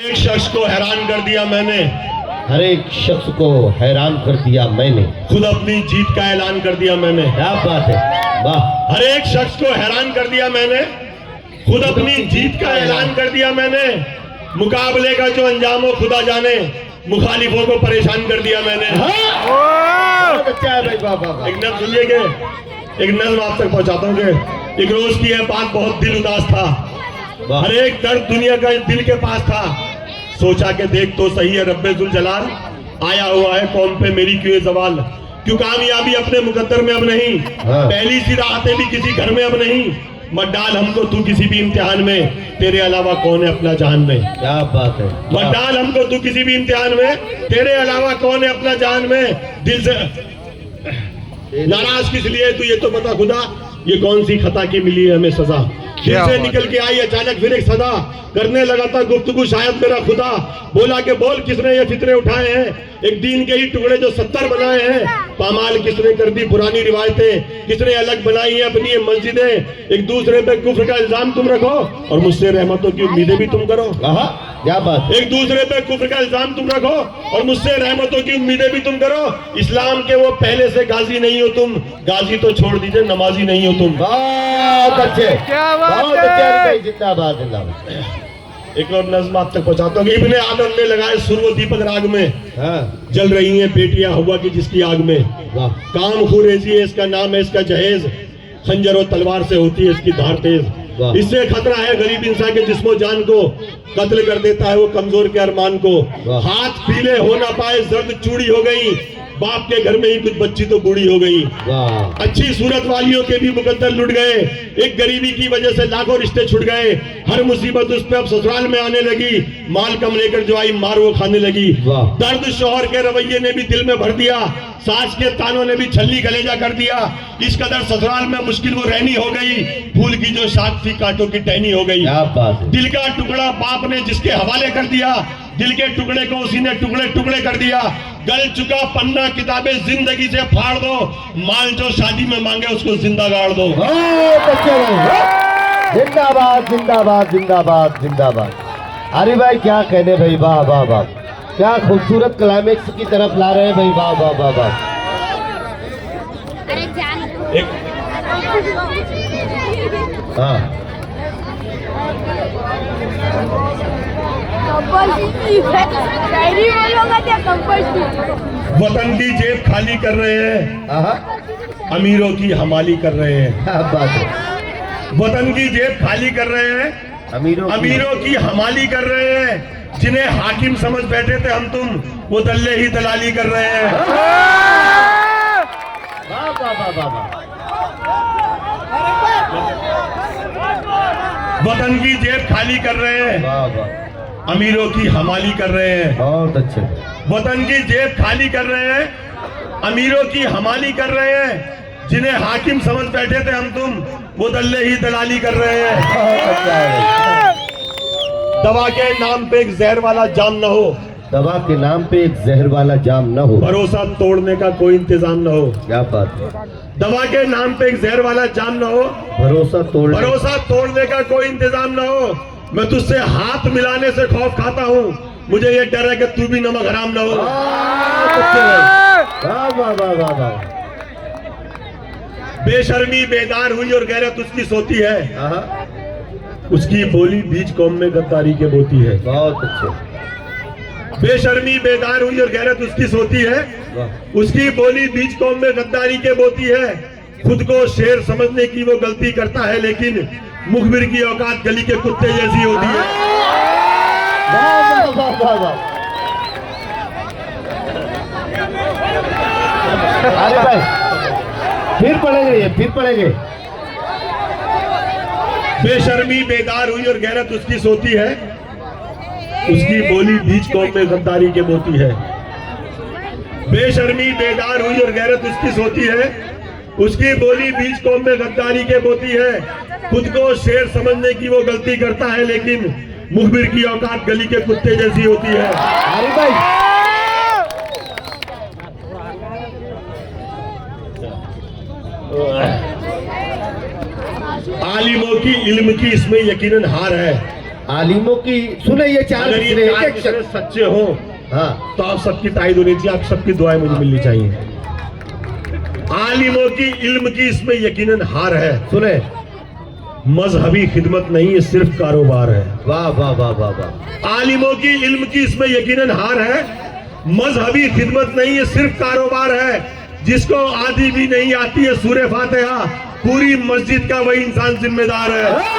एक शख्स को हैरान कर दिया मैंने, हर एक शख्स को हैरान कर दिया मैंने, खुद अपनी जीत का ऐलान कर दिया मैंने। क्या बात है, वाह। हर एक शख्स को हैरान कर दिया मैंने, खुद अपनी जीत का ऐलान कर दिया मैंने। मुकाबले का जो अंजाम हो खुदा जाने, मुखालिफों को परेशान कर दिया मैंने। बहुत अच्छा है भाई, वाह वाह वाह। एक नज़्म सुनिएगा, एक नज़्म आप तक पहुंचाता हूँ कि एक रोज की है बात, बहुत दिल उदास था, हर एक दर्द दुनिया का दिल के पास था। सोचा कि देख तो सही है रब्बे जुल जलाल, आया हुआ है कौम पे मेरी क्यों सवाल। क्यों कामयाबी अपने मुकद्दर में अब नहीं, पहली सी राहतें भी किसी घर में अब नहीं। मत डाल हमको तू किसी भी इम्तिहान में, तेरे अलावा कौन है अपना जान में। क्या बात है, मत डाल हमको तू किसी भी इम्तिहान में, तेरे अलावा कौन है अपना जान में। दिल से नाराज किस लिए तू ये तो बता खुदा, ये कौन सी खता की मिली है हमें सजा। दिल से निकल के आई अचानक फिर एक सदा, करने लगा था गुफ्तगू शायद मेरा खुदा। बोला कि बोल किसने ये फितरे उठाए हैं, एक दीन के ही टुकड़े जो 70 बनाए हैं। पामाल किसने कर दी पुरानी रिवायतें, किसने अलग बनाई है अपनी ये मस्जिदें। एक दूसरे पे कुफ्र का इल्जाम तुम रखो और मुझसे रहमतों की उम्मीदें भी तुम करो। क्या बात। एक दूसरे पे कुफ्र का इल्जाम तुम रखो और मुझसे रहमतों की उम्मीदें भी तुम करो। इस्लाम के वो पहले से गाजी नहीं हो तुम, गाजी तो छोड़ दीजिए नमाजी नहीं हो तुम। बहुत अच्छे, बहुत अच्छे, जिंदाबाद जिंदाबाद। एक और नज़्म आप तक पहुंचाता हूँ। इब्ने आदम ने लगाए सुर व दीपक राग में, जल रही हैं बेटियां हवा की जिसकी आग में। काम खुरेजी है इसका नाम है, इसका जहेज खंजर और तलवार से होती है इसकी धार तेज। इससे खतरा है गरीब इंसान के जिस्मो जान को, कत्ल कर देता है वो कमजोर के अरमान को। हाथ पीले हो ना पाए जर्द चूड़ी हो गई, बाप के घर में ही कुछ बच्ची तो बूढ़ी हो गई। अच्छी सूरत वालियों के भी मुकद्दर लुट गए, एक गरीबी की वजह से लाखों रिश्ते छुट गए। हर मुसीबत उस पे अब ससुराल में आने लगी, माल कम लेकर जो आई मार वो खाने लगी। दर्द शौहर के रवैये ने भी दिल में भर दिया, सास के तानों ने भी छल्ली कलेजा कर दिया। इस कदर ससुराल में मुश्किल वो रहनी हो गई, फूल की जो शाख थी कांटों की टहनी हो गई। दिल का टुकड़ा बाप ने जिसके हवाले कर दिया, दिल के टुकड़े को उसी ने टुकड़े टुकड़े कर दिया। गल चुका पन्ना किताबें जिंदगी से फाड़ दो, माल जो शादी में मांगे उसको जिंदा गाड़ दो। जिंदाबाद जिंदाबाद जिंदाबाद जिंदाबाद। अरे भाई क्या कहने भाई, वाह वाह वाह, क्या खूबसूरत क्लाइमेक्स की तरफ ला रहे हैं भाई, वाह वाह वाह वाह। हाँ वतन की जेब खाली कर रहे हैं, अमीरों की हमाली कर रहे हैं। क्या बात है, वतन की जेब खाली कर रहे हैं, अमीरों की हमाली कर रहे हैं। जिन्हें हाकिम समझ बैठे थे हम तुम, वो दल्ले ही दलाली कर रहे हैं। वतन की जेब खाली कर रहे हैं, अमीरों की हमाली कर रहे हैं। बहुत अच्छे। वतन की जेब खाली कर रहे हैं, अमीरों की हमाली कर रहे हैं। जिन्हें हाकिम समझ बैठे थे हम तुम, वो दल्ले ही दलाली कर रहे हैं। दवा के नाम पे एक जहर वाला जाम न हो, दवा के नाम पे एक जहर वाला जाम न हो, भरोसा तोड़ने का कोई इंतजाम न हो। क्या बात है, दवा के नाम पे एक जहर वाला जाम न हो, भरोसा तोड़ने का कोई इंतजाम न हो। मैं तुझसे हाथ मिलाने से खौफ खाता हूँ, मुझे ये डर है कि तू भी नमक हराम न हो। बेशर्मी बेदार हुई और गैरत उसकी सोती है, उसकी बोली बीच कौम में गद्दारी के बोती है। बहुत अच्छे। बेशर्मी बेदार हुई और गैरत उसकी सोती है, उसकी बोली बीच कौम में गद्दारी के बोती है। खुद को शेर समझने की वो गलती करता है, लेकिन मुखबिर की औकात गली के कुत्ते जैसी होती है। अरे भाई फिर पढ़ेंगे। बेशर्मी बेदार हुई और गैरत उसकी सोती है, उसकी बोली बीच कौम में गद्दारी के बोती है। बेशर्मी बेदार हुई और गैरत उसकी सोती है, उसकी बोली बीच कौम में गद्दारी के बोती है। खुद को शेर समझने की वो गलती करता है, लेकिन मुखबिर की औकात गली के कुत्ते जैसी होती है। अरे भाई आलिमों की इल्म की इसमें यकीनन हार है, आलिमों की सुने ये चार अगर ये मिसरे, चार एक-एक मिसरे शब्द। सच्चे हों हाँ तो आप सबकी ताईद होनी चाहिए, आप सबकी दुआएं मुझे मिलनी चाहिए। आलिमों की इल्म की इसमें यकीनन हार है, सुने, मजहबी खिदमत नहीं ये सिर्फ कारोबार है। वाह वाह वाह वाह वाह। आलिमों की इल्म की इसमें यकीनन हार है, मजहबी खिदमत नहीं ये सिर्फ कारोबार है। जिसको आधी भी नहीं आती है सूरे फातिहा, पूरी मस्जिद का वही इंसान जिम्मेदार है।